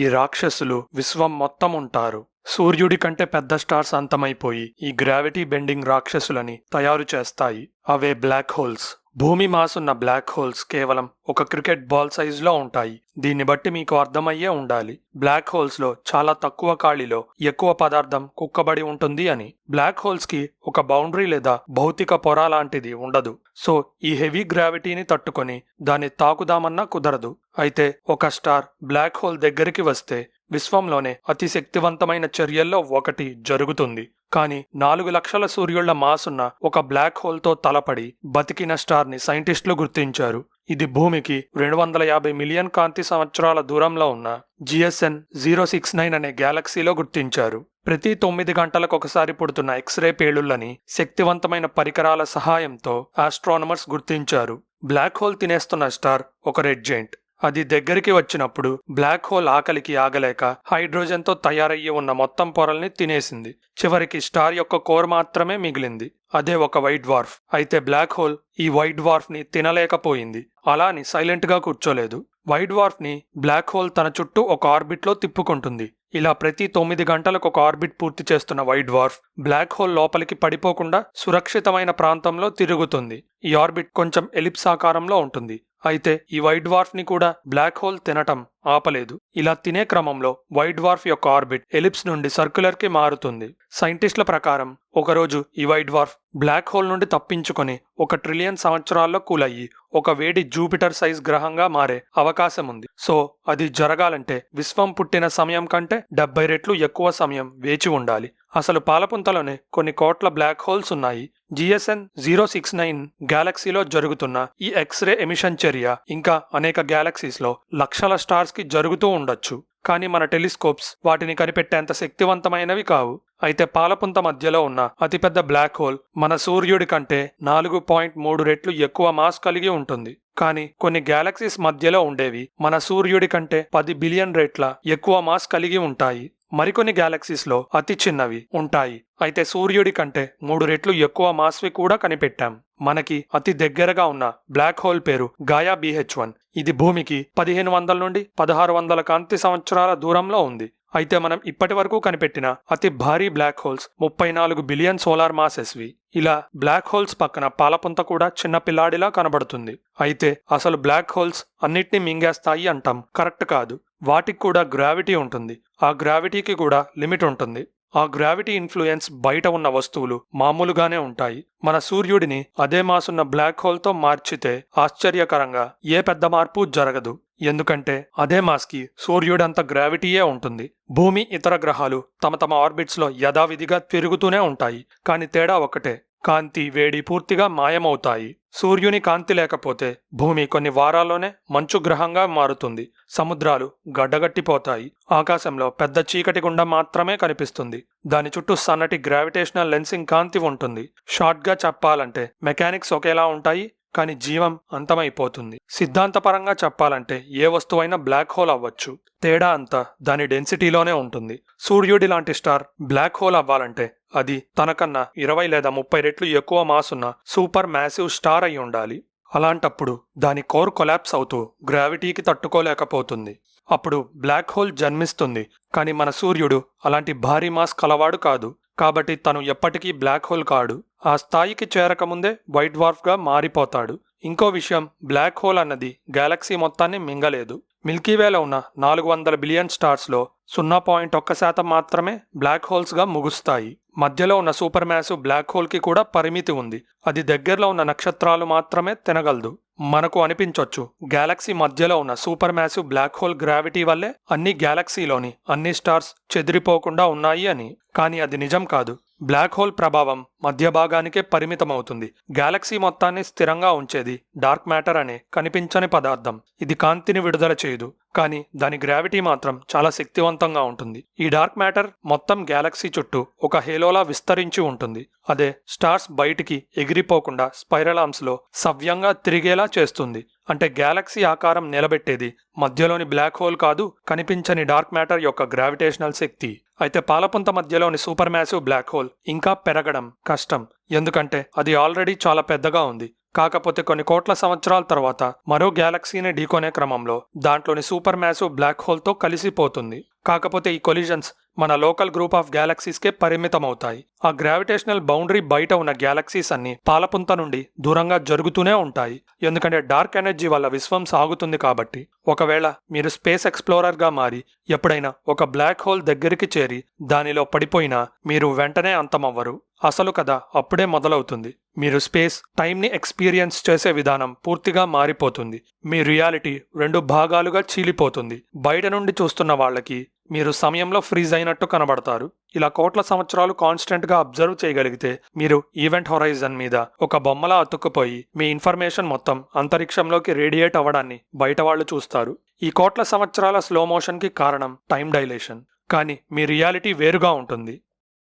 ఈ రాక్షసులు విశ్వం మొత్తం ఉంటారు. సూర్యుడి కంటే పెద్ద స్టార్స్ అంతమైపోయి ఈ గ్రావిటీ బెండింగ్ రాక్షసులని తయారు చేస్తాయి. అవే బ్లాక్ హోల్స్. భూమి మాసున్న బ్లాక్ హోల్స్ కేవలం ఒక క్రికెట్ బాల్ సైజులో ఉంటాయి. దీన్ని బట్టి మీకు అర్థమయ్యే ఉండాలి బ్లాక్ హోల్స్ లో చాలా తక్కువ ఖాళీలో ఎక్కువ పదార్థం కుక్కబడి ఉంటుంది అని. బ్లాక్ హోల్స్ కి ఒక బౌండరీ లేదా భౌతిక పొర లాంటిది ఉండదు. సో ఈ హెవీ గ్రావిటీని తట్టుకొని దాన్ని తాకుదామన్నా కుదరదు. అయితే ఒక స్టార్ బ్లాక్ హోల్ దగ్గరికి వస్తే విశ్వంలోనే అతి శక్తివంతమైన చర్యల్లో ఒకటి జరుగుతుంది. కానీ 4 లక్షల సూర్యుళ్ల మాసున్న ఒక బ్లాక్ హోల్తో తలపడి బతికిన స్టార్ ని సైంటిస్టులు గుర్తించారు. ఇది భూమికి 250 మిలియన్ కాంతి సంవత్సరాల దూరంలో ఉన్న GSN 069 అనే గ్యాలక్సీలో గుర్తించారు. ప్రతి 9 గంటలకు ఒకసారి పుడుతున్న ఎక్స్రే పేలుళ్లని శక్తివంతమైన పరికరాల సహాయంతో ఆస్ట్రానమర్స్ గుర్తించారు. బ్లాక్ హోల్ తినేస్తున్న స్టార్ ఒక రెడ్ జెయింట్. అది దగ్గరికి వచ్చినప్పుడు బ్లాక్ హోల్ ఆకలికి ఆగలేక హైడ్రోజన్తో తయారయ్యి ఉన్న మొత్తం పొరల్ని తినేసింది. చివరికి స్టార్ యొక్క కోర్ మాత్రమే మిగిలింది. అదే ఒక వైట్ డ్వార్ఫ్. అయితే బ్లాక్ హోల్ ఈ వైట్ డ్వార్ఫ్ ని తినలేకపోయింది. అలా అని సైలెంట్ గా కూర్చోలేదు. వైట్ డ్వార్ఫ్ ని బ్లాక్ హోల్ తన చుట్టూ ఒక ఆర్బిట్ లో తిప్పుకుంటుంది. ఇలా ప్రతి 9 గంటలకు ఒక ఆర్బిట్ పూర్తి చేస్తున్న వైట్ డ్వార్ఫ్ బ్లాక్ హోల్ లోపలికి పడిపోకుండా సురక్షితమైన ప్రాంతంలో తిరుగుతుంది. ఈ ఆర్బిట్ కొంచెం ఎలిప్స్ ఆకారంలో ఉంటుంది. అయితే ఈ వైట్ డ్వార్ఫ్ ని కూడా బ్లాక్ హోల్ తినటం ఆపలేదు. ఇలా తినే క్రమంలో వైట్ డ్వార్ఫ్ యొక్క ఆర్బిట్ ఎలిప్స్ నుండి సర్క్యులర్ కి మారుతుంది. సైంటిస్టుల ప్రకారం ఒకరోజు ఈ వైట్ డ్వార్ఫ్ బ్లాక్ హోల్ నుండి తప్పించుకొని 1 ట్రిలియన్ సంవత్సరాల్లో కూలయ్యి ఒక వేడి జూపిటర్ సైజ్ గ్రహంగా మారే అవకాశం ఉంది. సో అది జరగాలంటే విశ్వం పుట్టిన సమయం కంటే 70 రెట్లు ఎక్కువ సమయం వేచి ఉండాలి. అసలు పాలపుంతలోనే కొన్ని కోట్ల బ్లాక్ హోల్స్ ఉన్నాయి. GSN 069 గ్యాలక్సీలో జరుగుతున్న ఈ ఎక్స్రే ఎమిషన్ చర్య ఇంకా అనేక గ్యాలక్సీస్ లో లక్షల స్టార్స్ కి జరుగుతూ ఉండొచ్చు. కానీ మన టెలిస్కోప్స్ వాటిని కనిపెట్టేంత శక్తివంతమైనవి కావు. అయితే పాలపుంత మధ్యలో ఉన్న అతిపెద్ద బ్లాక్ హోల్ మన సూర్యుడి కంటే 4.3 రెట్లు ఎక్కువ మాస్ కలిగి ఉంటుంది. కానీ కొన్ని గ్యాలక్సీస్ మధ్యలో ఉండేవి మన సూర్యుడి కంటే 10 బిలియన్ రెట్ల ఎక్కువ మాస్ కలిగి ఉంటాయి. మరికొన్ని గ్యాలక్సీస్ లో అతి చిన్నవి ఉంటాయి. అయితే సూర్యుడి కంటే 3 రెట్లు ఎక్కువ మాస్వి కూడా కనిపెట్టాం. మనకి అతి దగ్గరగా ఉన్న బ్లాక్ హోల్ పేరు గాయా BH1. ఇది భూమికి 1500 నుండి 1600 కాంతి సంవత్సరాల దూరంలో ఉంది. అయితే మనం ఇప్పటి వరకు కనిపెట్టిన అతి భారీ బ్లాక్ హోల్స్ 34 బిలియన్ సోలార్ మాసెస్వి. ఇలా బ్లాక్ హోల్స్ పక్కన పాలపుంత కూడా చిన్న పిల్లాడిలా కనబడుతుంది. అయితే అసలు బ్లాక్ హోల్స్ అన్నిటినీ మింగేస్తాయి అంటాం. కరెక్ట్ కాదు. వాటికి కూడా గ్రావిటీ ఉంటుంది. ఆ గ్రావిటీకి కూడా లిమిట్ ఉంటుంది. ఆ గ్రావిటీ ఇన్ఫ్లుయెన్స్ బయట ఉన్న వస్తువులు మామూలుగానే ఉంటాయి. మన సూర్యుడిని అదే మాసున్న బ్లాక్ హోల్తో మార్చితే ఆశ్చర్యకరంగా ఏ పెద్ద మార్పు జరగదు. ఎందుకంటే అదే మాస్కి సూర్యుడంత గ్రావిటీయే ఉంటుంది. భూమి ఇతర గ్రహాలు తమ తమ ఆర్బిట్స్ లో యథావిధిగా తిరుగుతూనే ఉంటాయి. కానీ తేడా ఒకటే, కాంతి వేడి పూర్తిగా మాయమవుతాయి. సూర్యుని కాంతి లేకపోతే భూమి కొన్ని వారాల్లోనే మంచు గ్రహంగా మారుతుంది. సముద్రాలు గడ్డగట్టిపోతాయి. ఆకాశంలో పెద్ద చీకటి గుండా మాత్రమే కనిపిస్తుంది. దాని చుట్టూ సన్నటి గ్రావిటేషనల్ లెన్సింగ్ కాంతి ఉంటుంది. షార్ట్గా చెప్పాలంటే మెకానిక్స్ ఒకేలా ఉంటాయి, కానీ జీవం అంతమైపోతుంది. సిద్ధాంతపరంగా చెప్పాలంటే ఏ వస్తువైనా బ్లాక్ హోల్ అవ్వచ్చు. తేడా అంతా దాని డెన్సిటీలోనే ఉంటుంది. సూర్యుడి లాంటి స్టార్ బ్లాక్ హోల్ అవ్వాలంటే అది తనకన్నా 20 లేదా 30 రెట్లు ఎక్కువ మాస్ ఉన్న సూపర్ మ్యాసివ్ స్టార్ అయి ఉండాలి. అలాంటప్పుడు దాని కోర్ కొలాప్స్ అవుతూ గ్రావిటీకి తట్టుకోలేకపోతుంది. అప్పుడు బ్లాక్ హోల్ జన్మిస్తుంది. కానీ మన సూర్యుడు అలాంటి భారీ మాస్ కలవాడు కాదు. కాబట్టి తను ఎప్పటికీ బ్లాక్ హోల్ కాడు. ఆ స్థాయికి చేరకముందే వైట్ డ్వార్ఫ్ గా మారిపోతాడు. ఇంకో విషయం, బ్లాక్ హోల్ అన్నది గ్యాలక్సీ మొత్తాన్ని మింగలేదు. మిల్కీవేలో ఉన్న 400 బిలియన్ స్టార్స్ లో 0.1% మాత్రమే బ్లాక్ హోల్స్ గా ముగుస్తాయి. మధ్యలో ఉన్న సూపర్ మ్యాసివ్ బ్లాక్ హోల్ కి కూడా పరిమితి ఉంది. అది దగ్గరలో ఉన్న నక్షత్రాలు మాత్రమే తినగలదు. మనకు అనిపించొచ్చు గ్యాలక్సీ మధ్యలో ఉన్న supermassive black hole gravity వల్లే అన్ని గ్యాలక్సీలోని అన్ని స్టార్స్ చెదిరిపోకుండా ఉన్నాయి అని. కానీ అది నిజం కాదు. బ్లాక్ హోల్ ప్రభావం మధ్య భాగానికే పరిమితమవుతుంది. గ్యాలక్సీ మొత్తాన్ని స్థిరంగా ఉంచేది డార్క్ మ్యాటర్ అనే కనిపించని పదార్థం. ఇది కాంతిని విడుదల చేయదు, కానీ దాని గ్రావిటీ మాత్రం చాలా శక్తివంతంగా ఉంటుంది. ఈ డార్క్ మ్యాటర్ మొత్తం గ్యాలక్సీ చుట్టూ ఒక హేలోలా విస్తరించి ఉంటుంది. అదే స్టార్స్ బయటికి ఎగిరిపోకుండా స్పైరల్ ఆర్మ్స్ లో సవ్యంగా తిరిగేలా చేస్తుంది. అంటే గ్యాలక్సీ ఆకారం నిలబెట్టేది మధ్యలోని బ్లాక్ హోల్ కాదు, కనిపించని డార్క్ మ్యాటర్ యొక్క గ్రావిటేషనల్ శక్తి. అయితే పాలపుంత మధ్యలోని సూపర్ మ్యాసివ్ బ్లాక్ హోల్ ఇంకా పెరగడం కష్టం. ఎందుకంటే అది ఆల్రెడీ చాలా పెద్దగా ఉంది. కాకపోతే కొన్ని కోట్ల సంవత్సరాల తర్వాత మరో గ్యాలక్సీని ఢీకొనే క్రమంలో దాంట్లోని సూపర్ మ్యాసివ్ బ్లాక్ హోల్తో కలిసిపోతుంది. కాకపోతే ఈ కొలిజన్స్ మన లోకల్ గ్రూప్ ఆఫ్ గ్యాలక్సీస్కే పరిమితమవుతాయి. ఆ గ్రావిటేషనల్ బౌండరీ బయట ఉన్న గ్యాలక్సీస్ అన్ని పాలపుంత నుండి దూరంగా జరుగుతూనే ఉంటాయి. ఎందుకంటే డార్క్ ఎనర్జీ వల్ల విశ్వం సాగుతుంది కాబట్టి. ఒకవేళ మీరు స్పేస్ ఎక్స్ప్లోరర్గా మారి ఎప్పుడైనా ఒక బ్లాక్ హోల్ దగ్గరికి చేరి దానిలో పడిపోయినా మీరు వెంటనే అంతమవ్వరు. అసలు కథ అప్పుడే మొదలవుతుంది. మీరు స్పేస్ టైంని ఎక్స్పీరియన్స్ చేసే విధానం పూర్తిగా మారిపోతుంది. మీ రియాలిటీ 2 భాగాలుగా చీలిపోతుంది. బయట నుండి చూస్తున్న వాళ్ళకి మీరు సమయంలో ఫ్రీజ్ అయినట్టు కనబడతారు. ఇలా కోట్ల సంవత్సరాలు కాన్స్టెంట్గా అబ్జర్వ్ చేయగలిగితే మీరు ఈవెంట్ హొరైజన్ మీద ఒక బొమ్మలా అతుక్కుపోయి మీ ఇన్ఫర్మేషన్ మొత్తం అంతరిక్షంలోకి రేడియేట్ అవ్వడాన్ని బయట వాళ్ళు చూస్తారు. ఈ కోట్ల సంవత్సరాల స్లో మోషన్కి కారణం టైం డైలేషన్. కానీ మీ రియాలిటీ వేరుగా ఉంటుంది.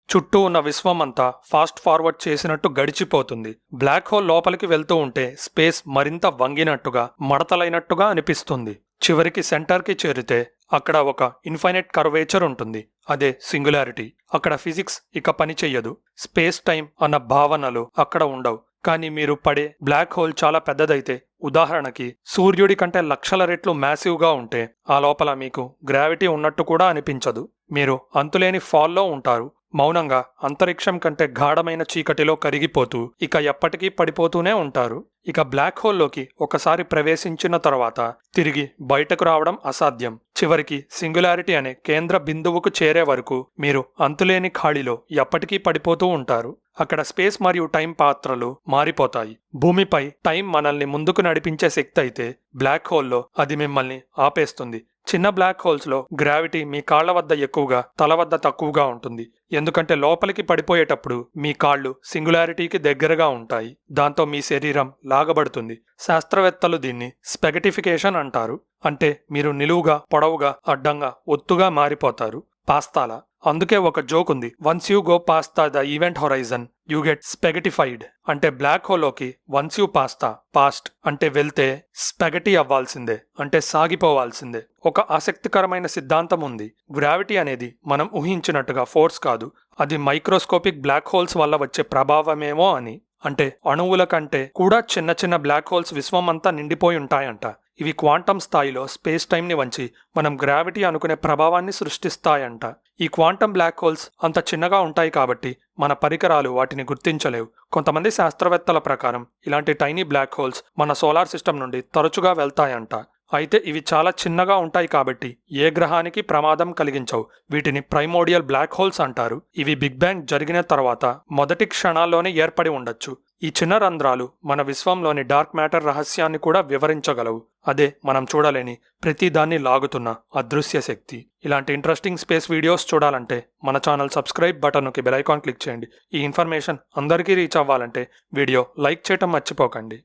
చుట్టూ ఉన్న విశ్వం అంతా ఫాస్ట్ ఫార్వర్డ్ చేసినట్టు గడిచిపోతుంది. బ్లాక్ హోల్ లోపలికి వెళ్తూ ఉంటే స్పేస్ మరింత వంగినట్టుగా మడతలైనట్టుగా అనిపిస్తుంది. చివరికి సెంటర్కి చేరితే అక్కడ ఒక ఇన్ఫైనైట్ కర్వేచర్ ఉంటుంది. అదే సింగులారిటీ. అక్కడ ఫిజిక్స్ ఇక పని చెయ్యదు. స్పేస్ టైం అన్న భావనలు అక్కడ ఉండవు. కానీ మీరు పడే బ్లాక్ హోల్ చాలా పెద్దదైతే, ఉదాహరణకి సూర్యుడి కంటే లక్షల రెట్లు మ్యాసివ్గా ఉంటే ఆ లోపల మీకు గ్రావిటీ ఉన్నట్టు కూడా అనిపించదు. మీరు అంతులేని ఫాల్లో ఉంటారు. మౌనంగా అంతరిక్షం కంటే గాఢమైన చీకటిలో కరిగిపోతూ ఇక ఎప్పటికీ పడిపోతూనే ఉంటారు. ఇక బ్లాక్ హోల్లోకి ఒకసారి ప్రవేశించిన తర్వాత తిరిగి బయటకు రావడం అసాధ్యం. చివరికి సింగులారిటీ అనే కేంద్ర బిందువుకు చేరే వరకు మీరు అంతులేని ఖాళీలో ఎప్పటికీ పడిపోతూ ఉంటారు. అక్కడ స్పేస్ మరియు టైం పాత్రలు మారిపోతాయి. భూమిపై టైం మనల్ని ముందుకు నడిపించే శక్తి అయితే, బ్లాక్ హోల్లో అది మిమ్మల్ని ఆపేస్తుంది. చిన్న బ్లాక్ హోల్స్లో గ్రావిటీ మీ కాళ్ల వద్ద ఎక్కువగా, తల వద్ద తక్కువగా ఉంటుంది. ఎందుకంటే లోపలికి పడిపోయేటప్పుడు మీ కాళ్ళు సింగులారిటీకి దగ్గరగా ఉంటాయి. దాంతో మీ శరీరం లాగబడుతుంది. శాస్త్రవేత్తలు దీన్ని స్పెగటిఫికేషన్ అంటారు. అంటే మీరు నిలువుగా, పొడవుగా, అడ్డంగా, ఒత్తుగా మారిపోతారు. పాస్తాలా. అందుకే ఒక జోక్ ఉంది. Once you go past the event horizon you get spaghettified. అంటే బ్లాక్ హోల్లోకి వన్స్ యూ పాస్ట్ అంటే వెళ్తే స్పెగటీ అవ్వాల్సిందే, అంటే సాగిపోవాల్సిందే. ఒక ఆసక్తికరమైన సిద్ధాంతం ఉంది. గ్రావిటీ అనేది మనం ఊహించినట్టుగా ఫోర్స్ కాదు. అది మైక్రోస్కోపిక్ బ్లాక్ హోల్స్ వల్ల వచ్చే ప్రభావమేమో అని. అంటే అణువుల కంటే కూడా చిన్న చిన్న బ్లాక్ హోల్స్ విశ్వం అంతా నిండిపోయి ఉంటాయంట. ఇవి క్వాంటమ్ స్థాయిలో స్పేస్ టైంని వంచి మనం గ్రావిటీ అనుకునే ప్రభావాన్ని సృష్టిస్తాయంట. ఈ క్వాంటమ్ బ్లాక్ హోల్స్ అంత చిన్నగా ఉంటాయి కాబట్టి మన పరికరాలు వాటిని గుర్తించలేవు. కొంతమంది శాస్త్రవేత్తల ప్రకారం ఇలాంటి టైనీ బ్లాక్ హోల్స్ మన సోలార్ సిస్టమ్ నుండి తరచుగా వెళ్తాయంట. అయితే ఇవి చాలా చిన్నగా ఉంటాయి కాబట్టి ఏ గ్రహానికి ప్రమాదం కలిగించవు. వీటిని ప్రైమోడియల్ బ్లాక్ హోల్స్ అంటారు. ఇవి బిగ్ బ్యాంగ్ జరిగిన తర్వాత మొదటి క్షణాల్లోనే ఏర్పడి ఉండొచ్చు. ఈ చిన్న రంధ్రాలు మన విశ్వంలోని డార్క్ మ్యాటర్ రహస్యాన్ని కూడా వివరించగలవు. అదే మనం చూడలేని ప్రతిదాన్ని లాగుతున్న అదృశ్య శక్తి. ఇలాంటి ఇంట్రెస్టింగ్ స్పేస్ వీడియోస్ చూడాలంటే మన ఛానల్ సబ్స్క్రైబ్ బటన్ నొక్కి బెల్ ఐకాన్ క్లిక్ చేయండి. ఈ ఇన్ఫర్మేషన్ అందరికీ రీచ్ అవ్వాలంటే వీడియో లైక్ చేయటం మర్చిపోకండి.